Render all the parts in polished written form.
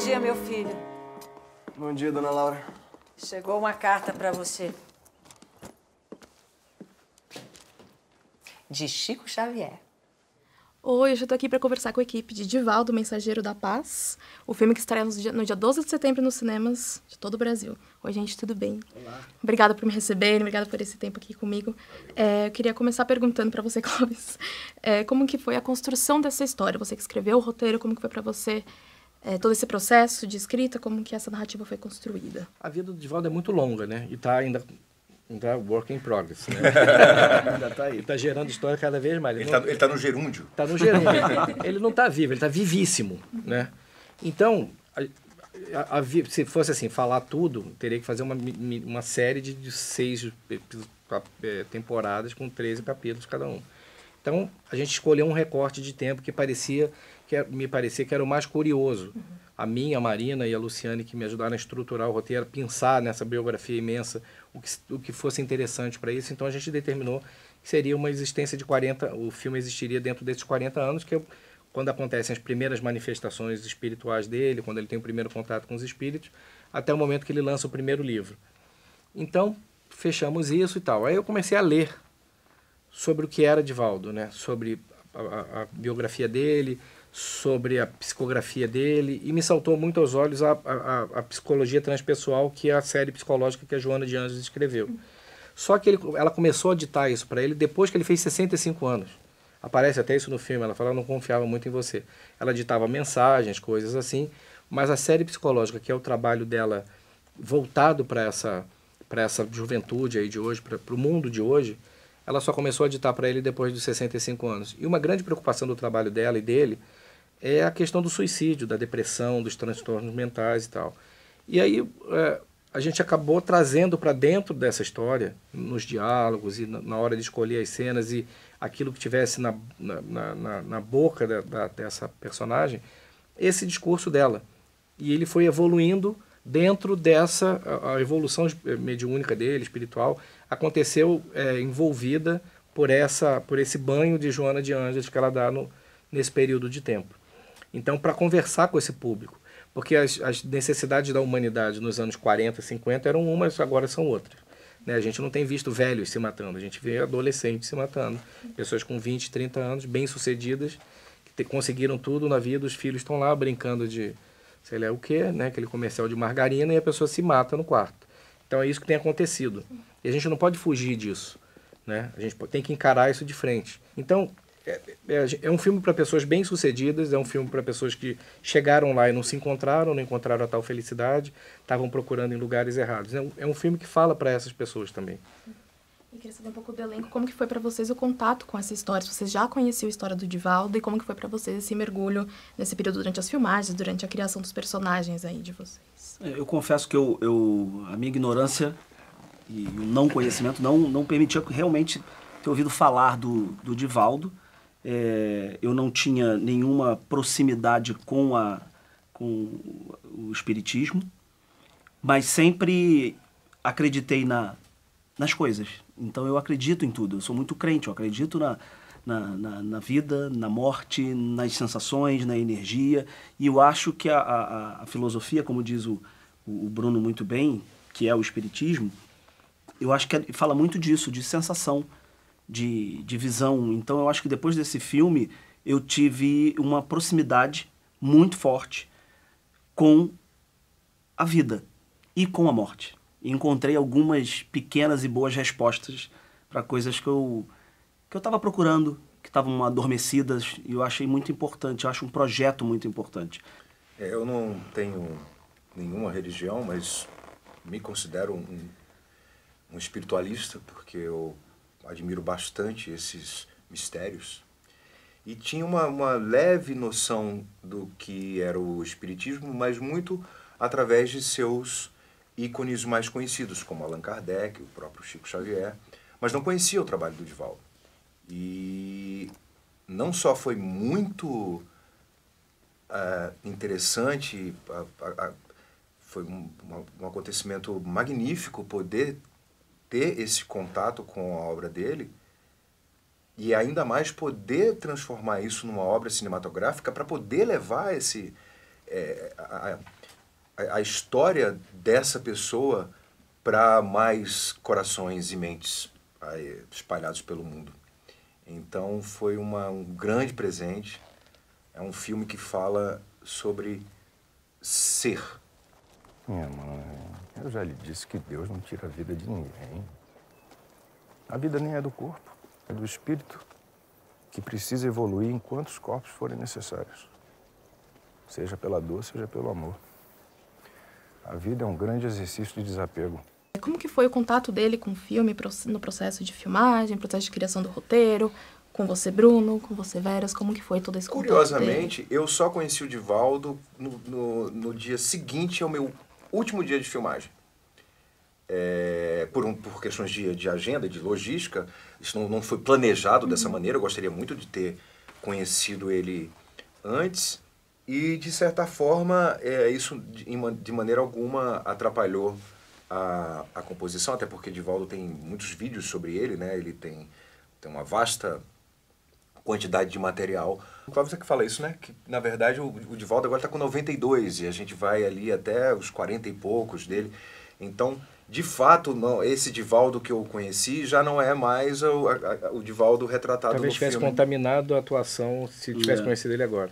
dia, meu filho. Bom dia, dona Laura. Chegou uma carta pra você. De Chico Xavier. Oi, eu já tô aqui para conversar com a equipe de Divaldo, Mensageiro da Paz, o filme que estreia no dia 12 de setembro nos cinemas de todo o Brasil. Oi, gente, tudo bem? Olá. Obrigada por me receberem, obrigada por esse tempo aqui comigo. Eu queria começar perguntando para você, Clóvis, como que foi a construção dessa história? Você que escreveu o roteiro, como que foi para você todo esse processo de escrita, como que essa narrativa foi construída? A vida do Divaldo é muito longa, né? E tá ainda work in progress, né? Ainda tá aí. Ele tá gerando história cada vez mais. Ele tá no gerúndio. Tá no gerúndio. Ele não tá vivo, ele tá vivíssimo, né? Então, se fosse assim, falar tudo, teria que fazer uma série de 6 temporadas com 13 capítulos cada um. Então, a gente escolheu um recorte de tempo que me parecia que era o mais curioso. A minha, a Marina e a Luciane, que me ajudaram a estruturar o roteiro, a pensar nessa biografia imensa, o que fosse interessante para isso. Então a gente determinou que seria uma existência de 40, o filme existiria dentro desses 40 anos, que é quando acontecem as primeiras manifestações espirituais dele, quando ele tem o primeiro contato com os espíritos, até o momento que ele lança o primeiro livro. Então, fechamos isso e tal. Aí eu comecei a ler sobre o que era Divaldo, né? Sobre a biografia dele, sobre a psicografia dele, e me saltou muito aos olhos a psicologia transpessoal, que é a série psicológica que a Joana de Anjos escreveu. Só que ela começou a ditar isso para ele depois que ele fez 65 anos. Aparece até isso no filme, ela fala, eu não confiava muito em você. Ela ditava mensagens, coisas assim, mas a série psicológica, que é o trabalho dela voltado para essa juventude aí de hoje, para o mundo de hoje, ela só começou a ditar para ele depois dos 65 anos. E uma grande preocupação do trabalho dela e dele é a questão do suicídio, da depressão, dos transtornos mentais e tal. E aí a gente acabou trazendo para dentro dessa história, nos diálogos e na hora de escolher as cenas e aquilo que tivesse na boca dessa personagem, esse discurso dela. E ele foi evoluindo dentro dessa... A evolução mediúnica dele, espiritual, aconteceu envolvida por esse banho de Joana de Ângeles que ela dá nesse período de tempo. Então, para conversar com esse público, porque as necessidades da humanidade nos anos 40, 50 eram umas, agora são outras. Né? A gente não tem visto velhos se matando, a gente vê adolescentes se matando, pessoas com 20, 30 anos, bem-sucedidas, que conseguiram tudo na vida, os filhos estão lá brincando de sei lá o quê, né? Aquele comercial de margarina, e a pessoa se mata no quarto. Então é isso que tem acontecido. E a gente não pode fugir disso, né? A gente tem que encarar isso de frente. Então, é um filme para pessoas bem-sucedidas, é um filme para pessoas que chegaram lá e não se encontraram, não encontraram a tal felicidade, estavam procurando em lugares errados. É um filme que fala para essas pessoas também. Eu queria saber um pouco do elenco, como que foi para vocês o contato com essa história? Se vocês já conheciam a história do Divaldo e como que foi para vocês esse mergulho nesse período durante as filmagens, durante a criação dos personagens aí de vocês? Eu confesso que a minha ignorância e o não conhecimento não permitia realmente ter ouvido falar do Divaldo. Eu não tinha nenhuma proximidade com o espiritismo, mas sempre acreditei nas coisas. Então eu acredito em tudo, eu sou muito crente, eu acredito na vida, na morte, nas sensações, na energia, e eu acho que a filosofia, como diz o Bruno muito bem, que é o espiritismo, eu acho que fala muito disso, de sensação, de visão. Então eu acho que depois desse filme eu tive uma proximidade muito forte com a vida e com a morte. E encontrei algumas pequenas e boas respostas para coisas que eu estava procurando, que estavam adormecidas, e eu achei muito importante, eu acho um projeto muito importante. Eu não tenho nenhuma religião, mas me considero um espiritualista, porque eu admiro bastante esses mistérios. E tinha uma leve noção do que era o espiritismo, mas muito através de seus ícones mais conhecidos, como Allan Kardec, o próprio Chico Xavier, mas não conhecia o trabalho do Divaldo. E não só foi muito interessante, foi um acontecimento magnífico poder ter esse contato com a obra dele, e ainda mais poder transformar isso numa obra cinematográfica para poder levar a história dessa pessoa para mais corações e mentes aí, espalhados pelo mundo. Então foi um grande presente. É um filme que fala sobre ser. Minha mãe, eu já lhe disse que Deus não tira a vida de ninguém. A vida nem é do corpo, é do espírito, que precisa evoluir em quantos corpos forem necessários. Seja pela dor, seja pelo amor. A vida é um grande exercício de desapego. Como que foi o contato dele com o filme no processo de filmagem, processo de criação do roteiro, com você, Bruno, com você, Veras? Como que foi todo esse contato Curiosamente, dele? eu só conheci o Divaldo no dia seguinte ao meu último dia de filmagem. Por questões de agenda, de logística, isso não foi planejado dessa maneira. Eu gostaria muito de ter conhecido ele antes e, de certa forma, isso de maneira alguma atrapalhou a composição, até porque Divaldo tem muitos vídeos sobre ele, né? Ele tem uma vasta quantidade de material. O Clóvis é que fala isso, né? Que, na verdade, o Divaldo agora está com 92 e a gente vai ali até os 40 e poucos dele. Então, de fato, não, esse Divaldo que eu conheci já não é mais o Divaldo retratado Talvez no filme. tivesse contaminado a atuação se tivesse conhecido ele agora.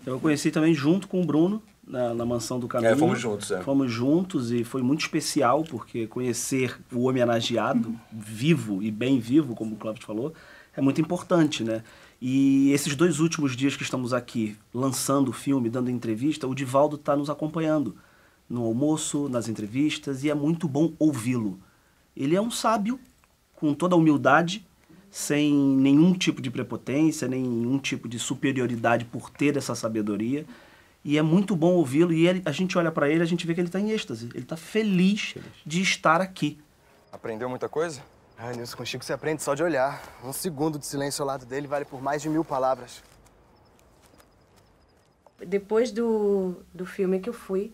Eu conheci também junto com o Bruno, na Mansão do Caminho. Fomos juntos, Fomos juntos e foi muito especial, porque conhecer o homenageado vivo e bem vivo, como o Clóvis falou, é muito importante, né? E esses 2 últimos dias que estamos aqui lançando o filme, dando entrevista, o Divaldo está nos acompanhando no almoço, nas entrevistas, e é muito bom ouvi-lo. Ele é um sábio, com toda a humildade, sem nenhum tipo de prepotência, nenhum tipo de superioridade por ter essa sabedoria. E é muito bom ouvi-lo, e a gente olha para ele, a gente vê que ele está em êxtase. Ele está feliz de estar aqui. Aprendeu muita coisa? Ah, Nilson, com o Chico você aprende só de olhar. 1 segundo de silêncio ao lado dele vale por mais de 1000 palavras. Depois do filme que eu fui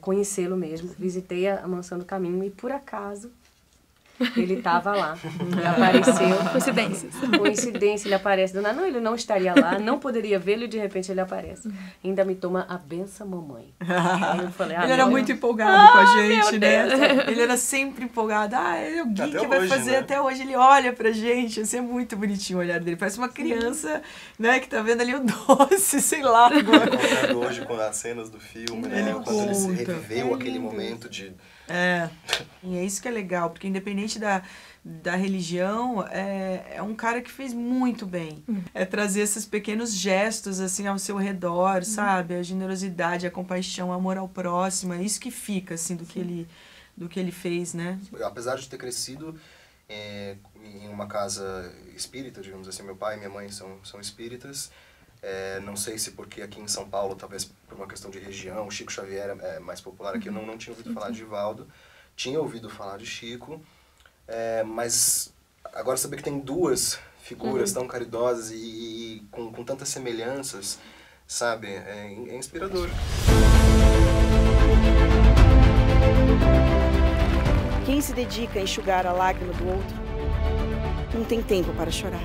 conhecê-lo mesmo, visitei a Mansão do Caminho e, por acaso, ele estava lá. Ele apareceu. Coincidência, ele aparece. Não, ele não estaria lá, não poderia vê-lo e de repente ele aparece. Ainda me toma a benção, mamãe. Aí eu falei, ele era muito empolgado com a gente, né? Ele era sempre empolgado. É o Gui que vai fazer, né? Até hoje ele olha pra gente. Assim, é muito bonitinho o olhar dele. Parece uma criança, né, que tá vendo ali o doce, sei lá. Contando hoje com as cenas do filme, né? Quando ele se reviveu aquele momento de... E é isso que é legal, porque independente da religião, é um cara que fez muito bem. É trazer esses pequenos gestos, assim, ao seu redor, sabe? A generosidade, a compaixão, o amor ao próximo, é isso que fica, assim, do que ele fez, né? Apesar de ter crescido em uma casa espírita, digamos assim, meu pai e minha mãe são espíritas. Não sei se porque aqui em São Paulo, talvez por uma questão de região, Chico Xavier é mais popular aqui, eu não tinha ouvido falar de Divaldo, tinha ouvido falar de Chico, mas agora saber que tem 2 figuras tão caridosas e com tantas semelhanças, sabe, é inspirador. Quem se dedica a enxugar a lágrima do outro não tem tempo para chorar.